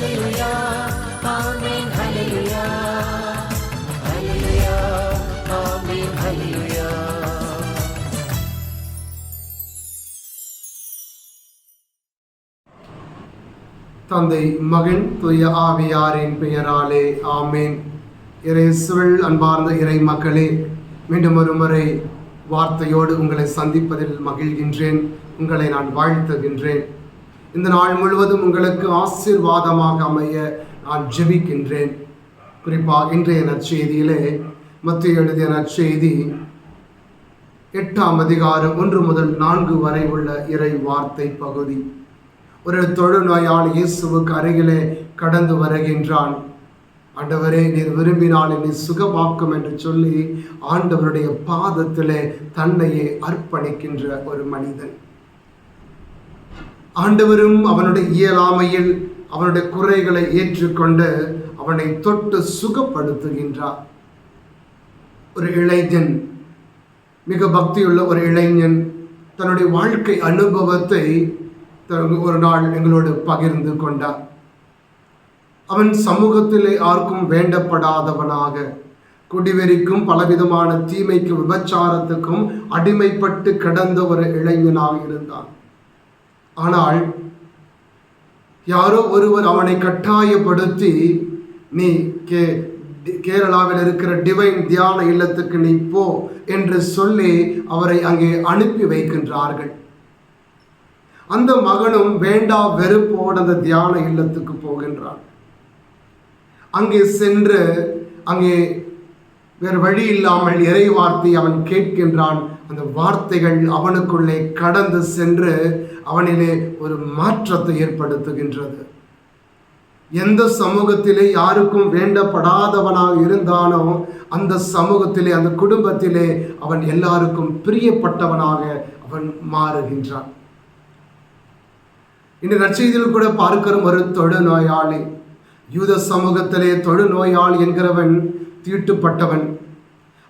ஹல்லேலூயா ஆமென் ஹல்லேலூயா ஹல்லேலூயா ஆமென் ஹல்லேலூயா. தந்தை மகன் தூய ஆவியாரின் பெயராலே ஆமேன். இயேசுவில் அன்பார்ந்த இறை மக்களே, மீண்டும் ஒரு முறை வார்த்தையோடு உங்களை சந்திப்பதில் மகிழ்கின்றேன். உங்களை நான் வாழ்த்துகின்றேன். இந்த நாள் முழுவதும் உங்களுக்கு ஆசீர்வாதமாக அமைய நான் ஜெபிக்கின்றேன். குறிப்பாக இன்றைய நற்செய்தியிலே மத்தேயு எழுதிய நற்செய்தி 8ஆம் அதிகாரம் 1 முதல் 4 வரை உள்ள இறை வார்த்தை பகுதி. ஒரு தொழுநோயாளி இயேசுவுக்கு அருகிலே கடந்து வருகின்றான். ஆண்டவரே, நீர் விரும்பினால் என்னை சுகமாக்கும் என்று சொல்லி ஆண்டவருடைய பாதத்திலே தன்னையே அர்ப்பணிக்கின்ற ஒரு மனிதன். ஆண்டவரும் அவனுடைய இயலாமையில் அவனுடைய குறைகளை ஏற்றுக்கொண்டு அவனை தொட்டு சுகப்படுத்துகின்றார். ஒரு இளைஞன், மிக பக்தியுள்ள ஒரு இளைஞன், தன்னுடைய வாழ்க்கை அனுபவத்தை ஒரு நாள் எங்களோடு பகிர்ந்து கொண்டார். அவன் சமூகத்திலே யாருக்கும் வேண்டப்படாதவனாக, குடிவெறிக்கும் பலவிதமான தீமைக்கும் விபச்சாரத்துக்கும் அடிமைப்பட்டு கிடந்த ஒரு இளைஞனாக இருந்தான். ஆனால் யாரோ ஒருவர் அவனை கட்டாயப்படுத்தி, நீ கேரளாவில் இருக்கிற டிவைன் தியான இல்லத்துக்கு நீ போ என்று சொல்லி அவரை அங்கே அனுப்பி வைக்கின்றார்கள். அந்த மகனும் வேண்டா வெறுப்போடு அந்த தியான இல்லத்துக்கு போகின்றான். அங்கே சென்று அங்கே வேறு வழி இல்லாமல் இறை வார்த்தை அவன் கேட்கின்றான். அந்த வார்த்தைகள் அவனுக்குள்ளே கடந்து சென்று அவனிலே ஒரு மாற்றத்தை ஏற்படுத்துகின்றது. எந்த சமூகத்திலே யாருக்கும் வேண்டப்படாதவனாக இருந்தானோ அந்த சமூகத்திலே, அந்த குடும்பத்திலே அவன் எல்லாருக்கும் பிரியப்பட்டவனாக அவன் மாறுகின்றான். இந்த நற்செய்தியில் கூட பார்க்கிறோம் ஒரு தொழுநோயாளி. யூத சமூகத்திலே தொழுநோயாளி என்கிறவன் தீட்டுப்பட்டவன்.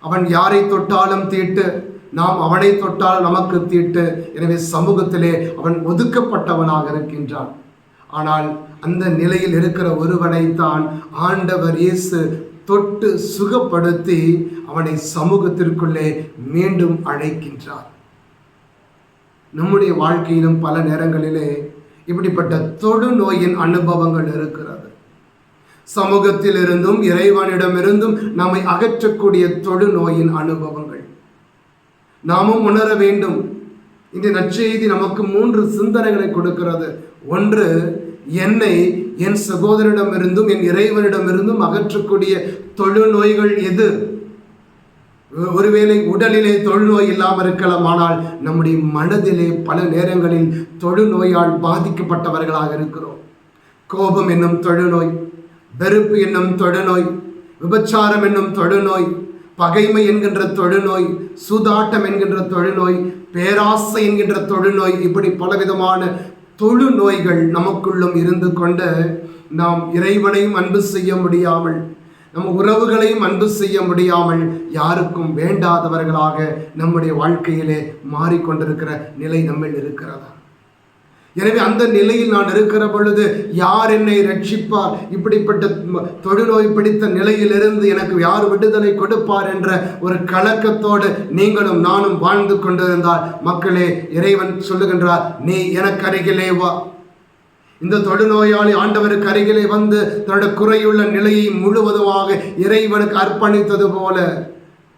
அவன் யாரை தொட்டாலும் தீட்டு, நாம் அவனை தொட்டால் நமக்கு தீட்டு. எனவே சமூகத்திலே அவன் ஒதுக்கப்பட்டவனாக இருக்கின்றான். ஆனால் அந்த நிலையில் இருக்கிற ஒருவனைத்தான் ஆண்டவர் இயேசு தொட்டு சுகப்படுத்தி அவனை சமூகத்திற்குள்ளே மீண்டும் அழைக்கின்றார். நம்முடைய வாழ்க்கையிலும் பல நேரங்களிலே இப்படிப்பட்ட தொழுநோயின் அனுபவங்கள் இருக்கிறது. சமூகத்தில் இருந்தும் இறைவனிடமிருந்தும் நம்மை அகற்றக்கூடிய தொழுநோயின் அனுபவங்கள் நாமும் உணர வேண்டும். இந்த நற்செய்தி நமக்கு 3 சிந்தனைகளை கொடுக்கிறது. ஒன்று, என்னை என் சகோதரனிடமிருந்தும் என் இறைவனிடமிருந்தும் அகற்றக்கூடிய தொழுநோய்கள் எது? ஒருவேளை உடலிலே தொழுநோய் இல்லாமல் இருக்கலாம், ஆனால் நம்முடைய மனதிலே பல நேரங்களில் தொழுநோயால் பாதிக்கப்பட்டவர்களாக இருக்கிறோம். கோபம் என்னும் தொழுநோய், வெறுப்பு என்னும் தொழுநோய், விபச்சாரம் என்னும் தொழுநோய், பகைமை என்கின்ற தொழுநோய், சூதாட்டம் என்கின்ற தொழுநோய், பேராசை என்கின்ற தொழுநோய், இப்படி பலவிதமான தொழுநோய்கள் நமக்குள்ளும் இருந்து கொண்டு நாம் இறைவனையும் அன்பு செய்ய முடியாமல், நம் உறவுகளையும் அன்பு செய்ய முடியாமல், யாருக்கும் வேண்டாதவர்களாக நம்முடைய வாழ்க்கையிலே மாறிக்கொண்டிருக்கிற நிலை நம்மில் இருக்கிறதா? எனவே அந்த நிலையில் நான் இருக்கிற பொழுது யார் என்னை ரட்சிப்பார்? இப்படிப்பட்ட தொழுநோய் பிடித்த நிலையிலிருந்து எனக்கு யார் விடுதலை கொடுப்பார் என்ற ஒரு கலக்கத்தோடு நீங்களும் நானும் வாழ்ந்து கொண்டிருந்தால், மக்களே, இறைவன் சொல்லுகின்றார், நீ எனக்கு அருகிலே வா. இந்த தொழுநோயாளி ஆண்டவருக்கு அருகிலே வந்து தன்னுடைய குறையுள்ள நிலையை முழுவதுமாக இறைவனுக்கு அர்ப்பணித்தது போல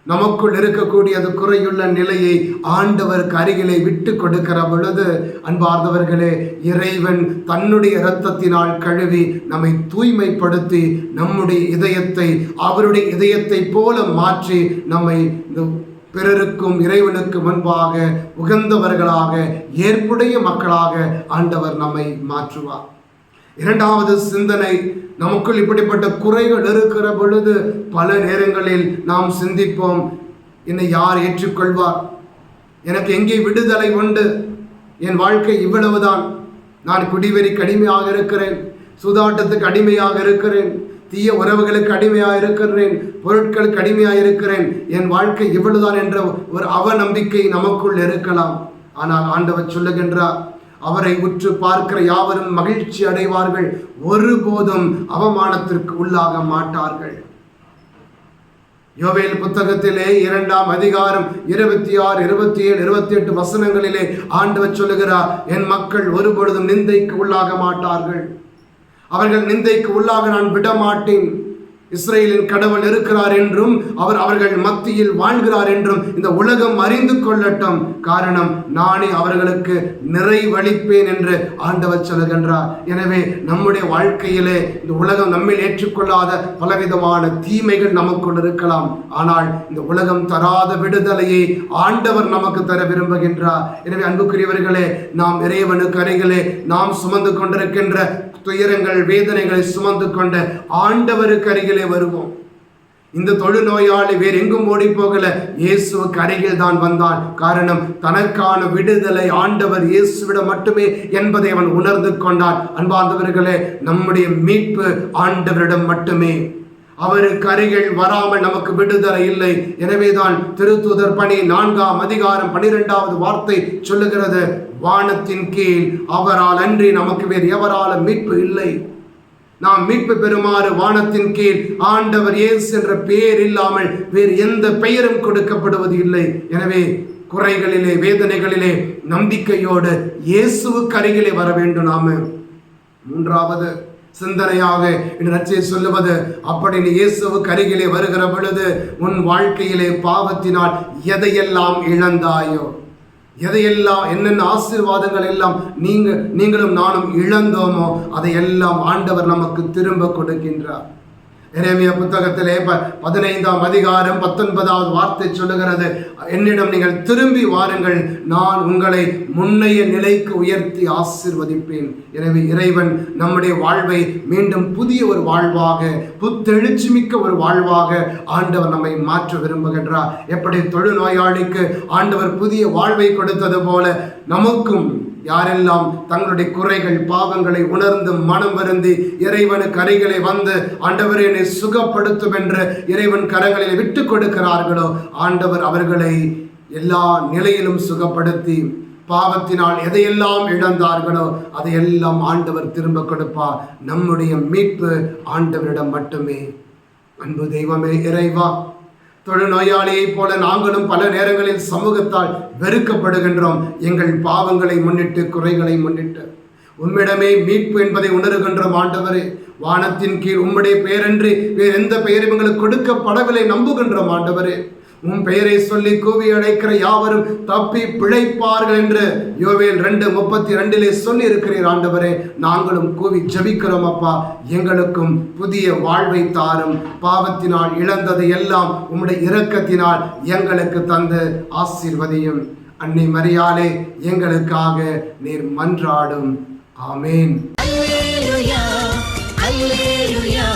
நமக்குள் இருக்கக்கூடிய அது குறையுள்ள நிலையை ஆண்டவருக்கு அருகிலே விட்டு கொடுக்கிற பொழுது, அன்பார்ந்தவர்களே, இறைவன் தன்னுடைய இரத்தத்தினால் கழுவி நம்மை தூய்மைப்படுத்தி நம்முடைய இதயத்தை அவருடைய இதயத்தை போல மாற்றி நம்மை பிறருக்கும் இறைவனுக்கு முன்பாக உகந்தவர்களாக, ஏற்புடைய மக்களாக ஆண்டவர் நம்மை மாற்றுவார். இரண்டாவது சிந்தனை, நமக்குள் இப்படிப்பட்ட குறைகள் இருக்கிற பொழுது பல நேரங்களில் நாம் சிந்திப்போம், என்னை யார் ஏற்றுக்கொள்வார்? எனக்கு எங்கே விடுதலை உண்டு? என் வாழ்க்கை இவ்வளவுதான். நான் குடிவெறிக்கு அடிமையாக இருக்கிறேன், சூதாட்டத்துக்கு அடிமையாக இருக்கிறேன், தீய உறவுகளுக்கு அடிமையாக இருக்கிறேன், பொருட்களுக்கு அடிமையாக இருக்கிறேன், என் வாழ்க்கை இவ்வளவுதான் என்ற ஒரு அவநம்பிக்கை நமக்குள் இருக்கலாம். ஆனால் ஆண்டவர் சொல்லுகின்றார், அவரை உற்று பார்க்கிற யாவரும் மகிழ்ச்சி அடைவார்கள், ஒருபோதும் அவமானத்திற்கு உள்ளாக மாட்டார்கள். யோவேல் புத்தகத்திலே 2ஆம் அதிகாரம் 26, 27, 28 வசனங்களிலே ஆண்டவர் சொல்லுகிறார், என் மக்கள் ஒருபொழுதும் நிந்தைக்கு உள்ளாக மாட்டார்கள், அவர்கள் நிந்தைக்கு உள்ளாக நான் விடமாட்டேன். இஸ்ரேலின் கடவுள் இருக்கிறார் என்றும் அவர்கள் மத்தியில் வாழ்கிறார் என்றும் இந்த உலகம் அறிந்து கொள்ளட்டும். காரணம், நானே அவர்களுக்கு நிறைவளிப்பேன் என்று ஆண்டவர் சொல்லுகின்றார். எனவே நம்முடைய வாழ்க்கையிலே இந்த உலகம் நம்மில் ஏற்றுக்கொள்ளாத பலவிதமான தீமைகள் நமக்குள் இருக்கலாம். ஆனால் இந்த உலகம் தராத விடுதலையை ஆண்டவர் நமக்கு தர விரும்புகின்றார். எனவே அன்புக்குரியவர்களே, நாம் இறைவனுக்கு அருகிலே நாம் சுமந்து கொண்டிருக்கின்ற துயரங்கள், வேதனைகளை சுமந்து கொண்ட ஆண்டவருக்கு அருகிலே வருவோம். இந்த தொழுநோயாளி வேறு எங்கும் ஓடி போகல, இயேசுவுக்கு அருகில் தான் வந்தான். காரணம், தனக்கான விடுதலை ஆண்டவர் இயேசுவிடம் மட்டுமே என்பதை அவன் உணர்ந்து கொண்டான். அன்பார்ந்தவர்களே, நம்முடைய மீட்பு ஆண்டவரிடம் மட்டுமே. அவருக்கு அருகில் வராமல் நமக்கு விடுதலை இல்லை. எனவேதான் திருத்தூதர் பணி 4ஆம் அதிகாரம் 12வது வார்த்தை சொல்லுகிறது, வானத்தின் கீழ் அவரால் அன்றி நமக்கு வேறு எவரால மீட்பு இல்லை. நாம் மீட்பு பெறுமாறு வானத்தின் கீழ் ஆண்டவர் இயேசு என்ற பெயர் இல்லாமல் வேறு எந்த பெயரும் கொடுக்கப்படுவது இல்லை. எனவே குறைகளிலே, வேதனைகளிலே நம்பிக்கையோடு இயேசுவுக்கு அருகிலே வர வேண்டும். நாம 3வது சிந்தனையாக நற்செய்தி சொல்லுவது, அப்படி நீ இயேசுவுக்கு அருகிலே வருகிற பொழுது உன் வாழ்க்கையிலே பாவத்தினால் எதையெல்லாம் இழந்தாயோ, எதையெல்லாம் என்னென்ன ஆசீர்வாதங்கள் எல்லாம் நீங்களும் நானும் இழந்தோமோ அதையெல்லாம் ஆண்டவர் நமக்கு திரும்ப கொடுக்கின்றார். எரேமியா புத்தகத்திலே 15ஆம் அதிகாரம் 19வது வார்த்தை சொல்லுகிறது, என்னிடம் நீங்கள் திரும்பி வாருங்கள், நான் உங்களை முன்னைய நிலைக்கு உயர்த்தி ஆசீர்வதிப்பேன். எனவே இறைவன் நம்முடைய வாழ்வை மீண்டும் புதிய ஒரு வாழ்வாக, புத்தெழுச்சி மிக்க ஒரு வாழ்வாக ஆண்டவர் நம்மை மாற்ற விரும்புகின்றார். எப்படி தொழுநோயாளிக்கு ஆண்டவர் புதிய வாழ்வை கொடுத்தது போல நமக்கும் யாரெல்லாம் தங்களுடைய குறைகள், பாவங்களை உணர்ந்து மனம் வருந்தி இறைவனுக்கு அருகிலே வந்து ஆண்டவரை என்னை சுகப்படுத்தும் என்று இறைவன் கரங்களில் விட்டு கொடுக்கிறார்களோ, ஆண்டவர் அவர்களை எல்லா நிலையிலும் சுகப்படுத்தி பாவத்தினால் எதையெல்லாம் இழந்தார்களோ அதையெல்லாம் ஆண்டவர் திரும்ப கொடுப்பார். நம்முடைய மீட்பு ஆண்டவரிடம் மட்டுமே. அன்பு தெய்வமே இறைவா, தொழுநோயாளியை போல நாங்களும் பல நேரங்களில் சமூகத்தால் வெறுக்கப்படுகின்றோம். எங்கள் பாவங்களை முன்னிட்டு, குறைகளை முன்னிட்டு உம்மிடமே மீட்பு என்பதை உணர்கின்றோம். ஆண்டவரே, வானத்தின் கீழ் உம்முடைய பெயரன்றி வேறு எந்த பெயரும் எங்களுக்கு கொடுக்கப்படவில்லை நம்புகின்றோம். ஆண்டவரே, உம் பெயரை சொல்லி கூவி அழைக்கிற யாவரும் தப்பி பிழைப்பார்கள் என்று யோவேல் 2:32 சொல்லி இருக்கிறீர். ஆண்டவரே, நாங்களும் கூவி ஜெபிக்கிறோம். அப்பா, எங்களுக்கும் புதிய வாழ்வை தாரும். பாவத்தினால் இழந்ததை எல்லாம் உம்முடைய இரக்கத்தினால் எங்களுக்கு தந்து ஆசீர்வதியும். அன்னை மரியாளே, எங்களுக்காக நீர் மன்றாடும். ஆமேன். அல்லேலூயா, அல்லேலூயா.